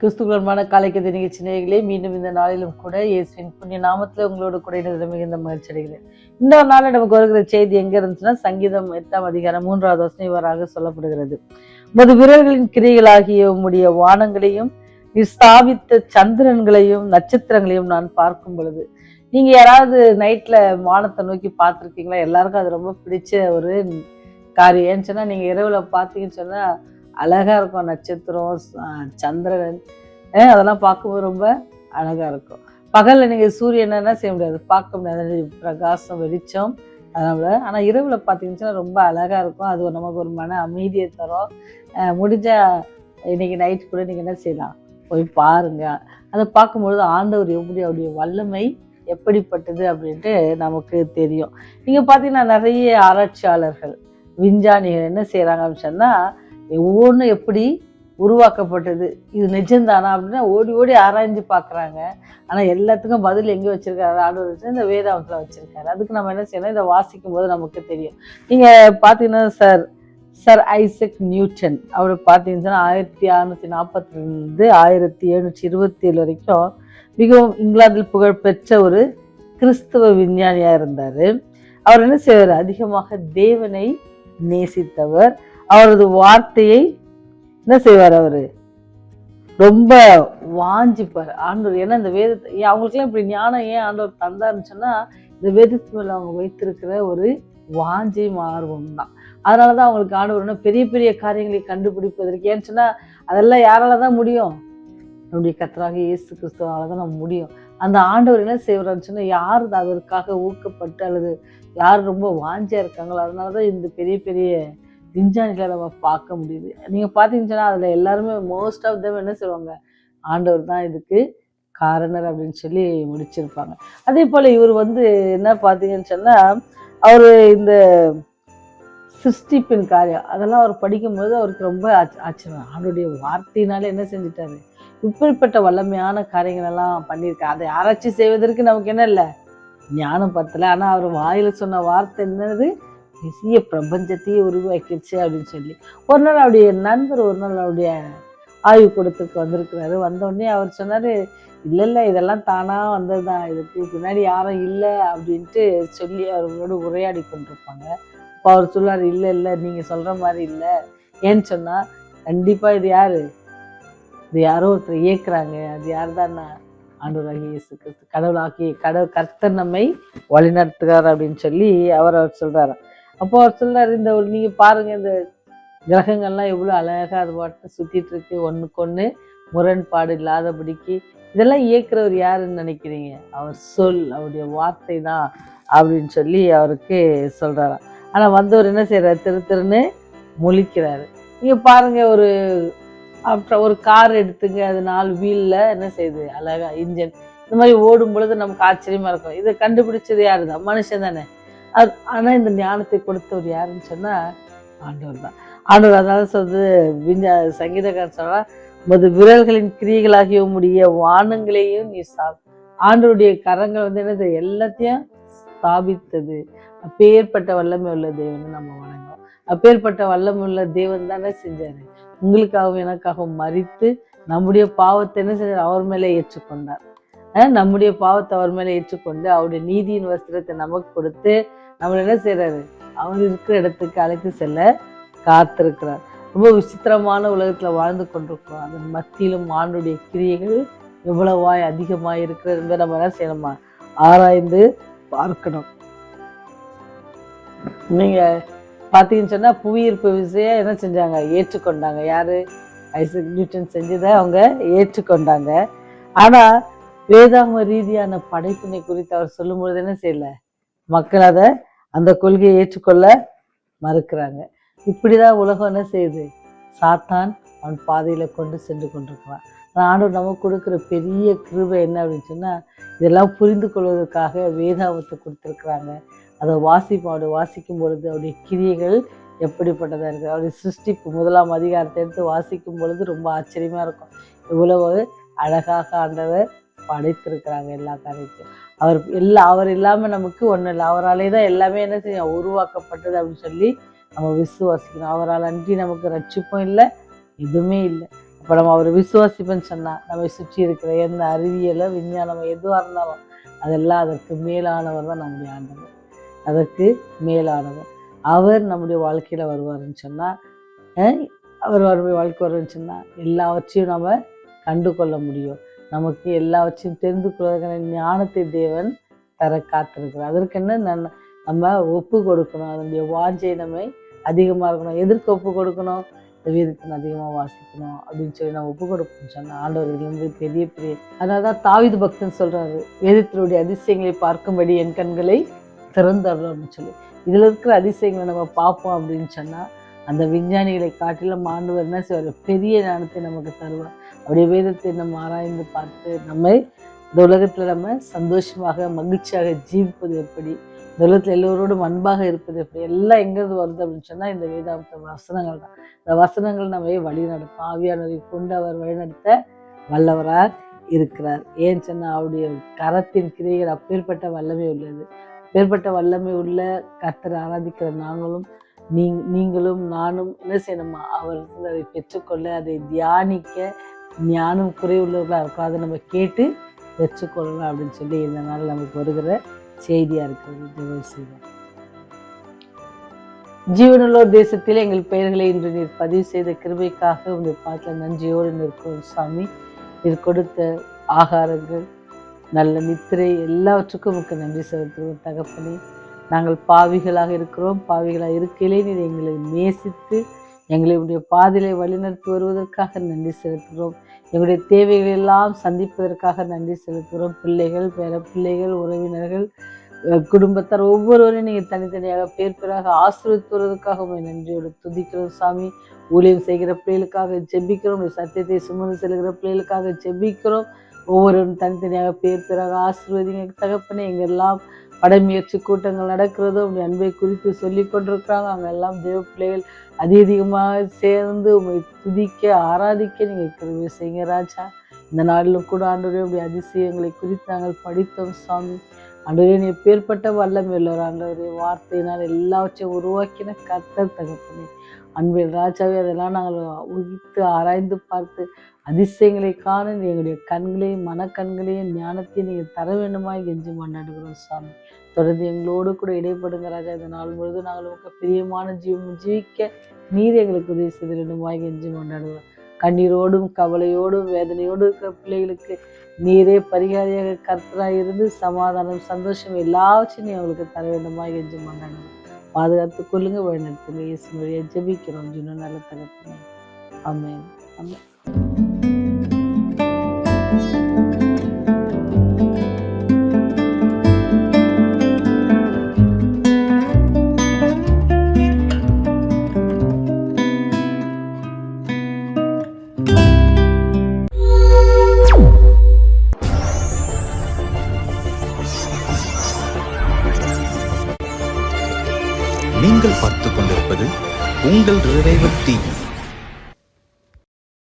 கிறிஸ்துவமான காலைக்கதை நிகழ்ச்சி நேயர்களே, மீண்டும் இந்த நாளிலும் கூட இயேசுவின் புண்ணிய நாமத்தில் உங்களோட கூட இணைந்து மிகுந்த மகிழ்ச்சி அடைகிறேன். இந்த ஒரு நாள் நமக்கு வருகிற செய்தி எங்க இருந்துச்சுன்னா, சங்கீதம் 8ஆம் அதிகாரம் 3வது வசனம் இவ்வாறாக சொல்லப்படுகிறது. உமது விரல்களின் கிரியைகளாகிய உம்முடைய வானங்களையும் ஸ்தாபித்த சந்திரன்களையும் நட்சத்திரங்களையும் நான் பார்க்கும் பொழுது. நீங்க யாராவது நைட்ல வானத்தை நோக்கி பார்த்துருக்கீங்களா? எல்லாருக்கும் அது ரொம்ப பிடிச்ச ஒரு காரியம். ஏன்னு சொன்னா, நீங்க இரவுல பார்த்தீங்கன்னு சொன்னா அழகா இருக்கும். நட்சத்திரம், சந்திரன், அதெல்லாம் பார்க்கும்போது ரொம்ப அழகா இருக்கும். பகல்ல நீங்க சூரியன் என்ன செய்ய முடியாது, பார்க்க முடியாது, பிரகாசம் வெளிச்சம் அதனால. ஆனா இரவுல பார்த்தீங்கன்னா ரொம்ப அழகா இருக்கும். அது நமக்கு ஒரு மன அமைதியை தரும். முடிஞ்சா இன்னைக்கு நைட் கூட நீங்க என்ன செய்யலாம், போய் பாருங்க. அதை பார்க்கும்பொழுது ஆண்டவர் எப்படி, அவருடைய வல்லமை எப்படிப்பட்டது அப்படின்ட்டு நமக்கு தெரியும். நீங்க பார்த்தீங்கன்னா நிறைய ஆராய்ச்சியாளர்கள், விஞ்ஞானிகள் என்ன செய்யறாங்க அப்படின்னு சொன்னா, ஒவ்வொன்றும் எப்படி உருவாக்கப்பட்டது, இது நிஜம்தானா அப்படின்னா ஓடி ஓடி ஆராய்ஞ்சு பார்க்குறாங்க. ஆனால் எல்லாத்துக்கும் பதில் எங்கே வச்சிருக்காரு ஆண்டவர் வச்சு, இந்த வேதாகத்தில் வச்சிருக்காரு. அதுக்கு நம்ம என்ன செய்யணும், இதை வாசிக்கும் போது நமக்கு தெரியும். நீங்கள் பார்த்தீங்கன்னா சர் ஐசக் நியூட்டன் அவர் பார்த்தீங்கன்னா 1642 1727 வரைக்கும் மிகவும் இங்கிலாந்தில் புகழ்பெற்ற ஒரு கிறிஸ்தவ விஞ்ஞானியாக இருந்தார். அவர் என்ன செய்வார், அதிகமாக தேவனை நேசித்தவர். அவரது வார்த்தையை என்ன செய்வார், அவரு ரொம்ப வாஞ்சிப்பார் ஆண்டவர். ஏன்னா இந்த வேதத்தை அவங்களுக்குலாம் இப்படி ஞானம் ஏன் ஆண்டவர் தந்தாருன்னு சொன்னா, இந்த வேதத்து மேல அவங்க வைத்திருக்கிற ஒரு வாஞ்சியும் ஆர்வம் தான். அதனாலதான் அவங்களுக்கு ஆண்டவர் பெரிய பெரிய காரியங்களை கண்டுபிடிப்பதற்கு. ஏன்னு சொன்னா அதெல்லாம் யாராலதான் முடியும், நம்முடைய கர்த்தராகிய இயேசு கிறிஸ்துவாலதான் நம்ம முடியும். அந்த ஆண்டவர் என்ன செய்வாருன்னு சொன்னா, யார் அதற்காக ஊக்கப்பட்டு அல்லது யார் ரொம்ப வாஞ்சியா இருக்காங்களோ அதனாலதான் இந்த பெரிய பெரிய விஞ்ஞானிகளை நம்ம பார்க்க முடியுது. நீங்கள் பார்த்தீங்கன்னா அதில் எல்லாருமே மோஸ்ட் ஆஃப் தம் என்ன செய்வாங்க, ஆண்டவர் தான் இதுக்கு காரணர் அப்படின்னு சொல்லி முடிச்சிருப்பாங்க. அதே போல் இவர் என்ன பார்த்தீங்கன்னு சொன்னால், அவர் இந்த சிருஷ்டிப்பின் காரியம் அதெல்லாம் அவர் படிக்கும்போது அவருக்கு ரொம்ப ஆச்சரியம். ஆண்டோடைய வார்த்தையினால என்ன செஞ்சிட்டாரு, இப்படிப்பட்ட வல்லமையான காரியங்கள் எல்லாம் பண்ணியிருக்காரு. அதை ஆராய்ச்சி செய்வதற்கு நமக்கு என்ன இல்லை, ஞானம் பத்தலை. ஆனால் அவர் வாயில சொன்ன வார்த்தை என்னது, பெரிய பிரபஞ்சத்தையே உருவாக்கிடுச்சு அப்படின்னு சொல்லி. ஒரு நாள் அவருடைய நண்பர் அவருடைய ஆய்வு கூடத்துக்கு வந்திருக்கிறாரு. வந்தோடனே அவர் சொன்னார், இல்லை இதெல்லாம் தானாக வந்தது தான், இதுக்கு பின்னாடி யாரும் இல்லை அப்படின்ட்டு சொல்லி அவர்களோடு உரையாடி கொண்டிருப்பாங்க. அப்போ அவர் சொல்லார், இல்லை நீங்கள் சொல்கிற மாதிரி இல்லை. ஏன்னு சொன்னால், கண்டிப்பாக இது யாரோ ஒருத்தர் இயக்குறாங்க. அது யார் தான், ஆண்டவராகிய இயேசு கிறிஸ்து, கர்த்தர் நம்மை வழிநடத்துகிறார் அப்படின்னு சொல்லி அவர் சொல்கிறார். அப்போ அவர் சொல்றாரு, நீங்க பாருங்க, இந்த கிரகங்கள்லாம் எவ்வளவு அழகா அது பாட்டு சுத்திட்டு இருக்கு, ஒண்ணுக்கு ஒண்ணு முரண்பாடு இல்லாதபடிக்கு. இதெல்லாம் இயக்குறவர் யாருன்னு நினைக்கிறீங்க, அவர் அவருடைய வார்த்தை தான் அப்படின்னு சொல்லி அவருக்கு சொல்றாராம். ஆனா வந்தவர் என்ன செய்யறாரு, திருன்னு முழிக்கிறாரு. நீங்க பாருங்க, ஒரு கார் எடுத்துங்க, அது 4 வீல்ல என்ன செய்யுது, அழகா இன்ஜின் இந்த மாதிரி ஓடும் பொழுது நமக்கு ஆச்சரியமா இருக்கும். இதை கண்டுபிடிச்சது யாருதான், மனுஷன் தானே. ஆனா இந்த ஞானத்தை கொடுத்தவர் யாருன்னு சொன்னா, ஆண்டவர் தான். ஆண்டவர் அதனால சொல்றது, சங்கீதக்காரன் சொல்றா, உமது விரல்களின் கிரியைகளாகிய உம்முடைய வானங்களையும் நீ ஆண்டவருடைய கரங்கள் என்னது, எல்லாத்தையும் ஸ்தாபித்தது. அப்பேற்பட்ட வல்லமை உள்ள தேவன் நம்ம வணங்குவோம். அப்பேற்பட்ட வல்லமை உள்ள தேவன் தானே செஞ்சாரு, உங்களுக்காகவும் எனக்காகவும் மரித்து நம்முடைய பாவத்தை என்ன செஞ்சார், அவர் மேலே ஏற்றுக்கொண்டார். நம்முடைய பாவத்தை அவர் மேலே ஏற்றுக்கொண்டு அவருடைய நீதியின் வஸ்திரத்தை நமக்கு கொடுத்து நம்மள என்ன செய்யறாரு, அவர் இருக்கிற இடத்துக்கு அழைத்து செல்ல காத்திருக்கிறார். ரொம்ப விசித்திரமான உலகத்துல வாழ்ந்து கொண்டிருக்கிறோம். அதன் மத்தியிலும் ஆண்டுடைய கிரியைகள் எவ்வளவாய் அதிகமாய் இருக்கிறது என்பதை நம்ம என்ன செய்யணுமா, ஆராய்ந்து பார்க்கணும். நீங்க பார்த்தீங்கன்னு சொன்னா, புவியீர்ப்பு விசையை என்ன செஞ்சாங்க, ஏற்றுக்கொண்டாங்க. யாரு, ஐசக் நியூட்டன் செஞ்சதை அவங்க ஏற்றுக்கொண்டாங்க. ஆனா வேதாகம ரீதியான படைப்பினை குறித்து அவர் சொல்லும் பொழுது என்ன செய்யல, மக்கள் அந்த கொள்கையை ஏற்றுக்கொள்ள மறுக்கிறாங்க. இப்படிதான் உலகம் என்ன செய்யுது, சாத்தான் அவன் பாதையில கொண்டு சென்று கொண்டிருக்கிறான். ஆண்டவர் நமக்கு கொடுக்குற பெரிய கிருபை என்ன அப்படின்னு சொன்னா, இதெல்லாம் புரிந்து கொள்வதற்காக வேதாகமத்தை கொடுத்துருக்குறாங்க. அதை வாசிக்கும் பொழுது அவருடைய கிரியைகள் எப்படிப்பட்டதா இருக்கு, அவருடைய சிருஷ்டிப்பு 1ஆம் அதிகாரத்தை எடுத்து வாசிக்கும் பொழுது ரொம்ப ஆச்சரியமா இருக்கும். இவ்வளவு அழகாக ஆண்டவர் படைத்திருக்கிறாங்க எல்லா காரியத்தையும். அவர் இல்லாம நமக்கு ஒன்றும் இல்லை. அவராலே தான் எல்லாமே என்ன செய்யும், உருவாக்கப்பட்டது அப்படின்னு சொல்லி நம்ம விசுவாசிக்கணும். அவரால் அன்றி நமக்கு ரட்சிப்பும் இல்லை, எதுவுமே இல்லை. இப்போ நம்ம அவரை விசுவாசிப்பேன்னு சொன்னால் நம்மை சுற்றி இருக்கிற எந்த அறிவியலை விஞ்ஞானம் எதுவாக இருந்தாலும் அதெல்லாம் அதற்கு மேலானவர் தான் நம்முடைய ஆண்டவர். அதற்கு மேலானவர் அவர் நம்முடைய வாழ்க்கையில் வருவார்னு சொன்னால், அவர் நம்முடைய வாழ்க்கை வருவார்னு சொன்னால் எல்லாவற்றையும் நம்ம கண்டு கொள்ள முடியும். நமக்கு எல்லாவற்றையும் தெரிந்து கொள்வதற்கான ஞானத்தை தேவன் தர காத்திருக்கிறார். அதற்கு என்ன நம்ம ஒப்பு கொடுக்கணும். அதனுடைய வாஞ்சை நம்ம அதிகமாக இருக்கணும். எதற்கு ஒப்பு கொடுக்கணும்? இந்த வேதத்தின் அதிகமாக வாசிக்கணும் அப்படின்னு சொல்லி நம்ம ஒப்பு கொடுப்போம்னு சொன்னால் ஆண்டவர்களிருந்து பெரிய பெரிய, அதனால தான் தாவீது பக்தன் சொல்கிறாரு, வேதத்தினுடைய அதிசயங்களை பார்க்கும்படி என் கண்களை திறந்தரணும்னு சொல்லி. இதில் இருக்கிற அதிசயங்களை நம்ம பார்ப்போம் அப்படின்னு சொன்னால் அந்த விஞ்ஞானிகளை காட்டிலும் ஆண்டவர் என்ன செய்வார்? பெரிய ஞானத்தை நமக்கு தருவார். அவருடைய வேதத்தை நம்ம ஆராய்ந்து பார்த்து நம்ம இந்த உலகத்தில் நம்ம சந்தோஷமாக மகிழ்ச்சியாக ஜீவிப்பது எப்படி, இந்த உலகத்தில் எல்லோரோடும் அன்பாக இருப்பது எப்படி, எல்லாம் எங்கிறது வருது அப்படின்னு சொன்னால் இந்த வேதாந்த வசனங்கள் தான். இந்த வசனங்கள் நம்ம வழி நடத்தும். ஆவியானவரை கொண்டு அவர் வழிநடத்த வல்லவராக இருக்கிறார். ஏன்னு சொன்னால் அவருடைய கரத்தின் கிரியைகள் அப்பேற்பட்ட வல்லமை உள்ளது. அப்பேற்பட்ட வல்லமை உள்ள கர்த்தரை ஆராதிக்கிற நீங்களும் நானும் என்ன செய்யணுமா? அவர் அதை பெற்றுக்கொள்ள, அதை தியானிக்க ஞானம் குறைவுள்ளவர்களாக இருக்கும். அதை நம்ம கேட்டு பெற்றுக்கொள்ளலாம் அப்படின்னு சொல்லி இந்த நாள் நமக்கு வருகிற செய்தியா இருக்கிறது. ஜீவனுள்ளோர் தேசத்தில் எங்கள் பெயர்களை இன்று நீர் பதிவு செய்த கிருபைக்காக உங்களுடைய பாட்டில் நன்றியோடு நிற்கும் சாமி. நீர் கொடுத்த ஆகாரங்கள், நல்ல நித்திரை, எல்லாவற்றுக்கும் உங்களுக்கு நன்றி செலுத்துவோம் தகப்பனே. நாங்கள் பாவிகளாக இருக்கிறோம். பாவிகளாக இருக்கையிலே நீர் எங்களை நேசித்து எங்களை உடைய பாதையிலே வழிநடத்தி வருவதற்காக நன்றி செலுத்துகிறோம். எங்களுடைய தேவைகள் எல்லாம் சந்திப்பதற்காக நன்றி செலுத்துகிறோம். பிள்ளைகள், பேர பிள்ளைகள், உறவினர்கள், குடும்பத்தார் ஒவ்வொருவரையும் நீங்கள் தனித்தனியாக பேர் பேராக ஆசீர்வதித்து வருவதற்காக உங்களை நன்றியோடு துதிக்கிறோம் சாமி. ஊழியம் செய்கிற பிள்ளைகளுக்காக ஜெபிக்கிறோம். சத்தியத்தை சுமந்து செல்கிற பிள்ளைகளுக்காக ஜெபிக்கிறோம். ஒவ்வொருவரும் தனித்தனியாக பேர் பேராக ஆசீர்வதிங்க தகப்பனே. எங்கெல்லாம் படமுயற்சி கூட்டங்கள் நடக்கிறதோ உங்களுடைய அன்பை குறித்து சொல்லி கொண்டிருக்கிறாங்க. அங்கெல்லாம் தேவ பிள்ளைகள் அதிகமாக சேர்ந்து உங்களை துதிக்க ஆராதிக்க நீங்கள் கிருபை செய்யுங்க ராஜா. இந்த நாளிலும் கூட ஆண்டவரே உடைய அதிசயங்களை குறித்து நாங்கள் படித்தோம் சாமி. ஆண்டவரே நீ எப்பேற்பட்ட வல்லமை உள்ளவர். ஆண்டவரே வார்த்தையினால் எல்லாவற்றையும் உருவாக்கின கர்த்தர் தகப்பனே. அன்பில் ராஜாவே அதெல்லாம் நாங்கள் உகித்து ஆராய்ந்து பார்த்து அதிசயங்களை காண எங்களுடைய கண்களையும் மனக்கண்களையும் ஞானத்தையும் நீங்கள் தர வேண்டுமா கெஞ்சி கொண்டாடுகிறோம் சாமி. தொடர்ந்து எங்களோடு கூட இடைப்படுங்க ராஜா. இந்த நாள் முழுவதும் நாங்கள் உங்களுக்கு பிரியமான ஜீவிக்க நீர் எங்களுக்கு உதவி செய்து வேண்டுமா கெஞ்சி கொண்டாடுகிறோம். கண்ணீரோடும் கவலையோடும் வேதனையோடு இருக்கிற பிள்ளைகளுக்கு நீரே பரிகாரியாக கர்த்தராக இருந்து சமாதானம், சந்தோஷம் எல்லாவற்றையும் நீ அவங்களுக்கு தர வேண்டுமா கெஞ்சி கொண்டாடுகிறோம். பாதுகாத்து கொள்ளுங்க, வழிநடத்துங்க. இயேசு வழியா ஜெபிக்கிறோம் இன்னும் நல்ல தகப்பனே. ஆமென். ஆமென். நீங்கள் பார்த்துக் கொண்டிருப்பது உங்கள் ரிவைவல் டிவி.